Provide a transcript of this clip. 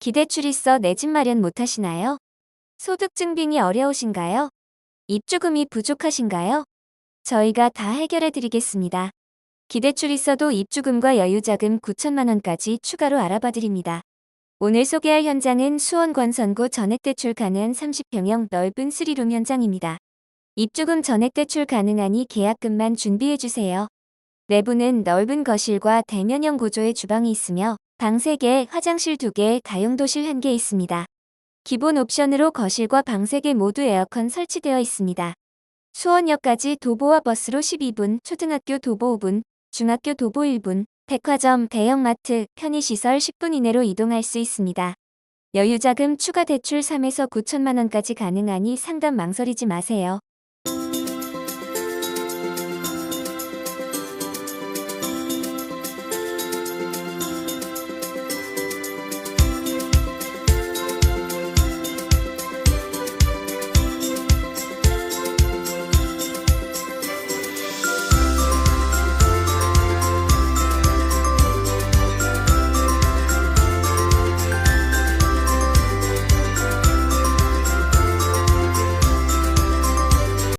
기대출 있어 내 집 마련 못하시나요? 소득 증빙이 어려우신가요? 입주금이 부족하신가요? 저희가 다 해결해 드리겠습니다. 기대출 있어도 입주금과 여유자금 9천만 원까지 추가로 알아봐 드립니다. 오늘 소개할 현장은 수원 권선구 전액대출 가능한 30평형 넓은 3룸 현장입니다. 입주금 전액대출 가능하니 계약금만 준비해주세요. 내부는 넓은 거실과 대면형 구조의 주방이 있으며 방 3개, 화장실 2개, 다용도실 1개 있습니다. 기본 옵션으로 거실과 방 3개 모두 에어컨 설치되어 있습니다. 수원역까지 도보와 버스로 12분, 초등학교 도보 5분, 중학교 도보 1분, 백화점, 대형마트, 편의시설 10분 이내로 이동할 수 있습니다. 여유자금 추가 대출 3에서 9천만 원까지 가능하니 상담 망설이지 마세요.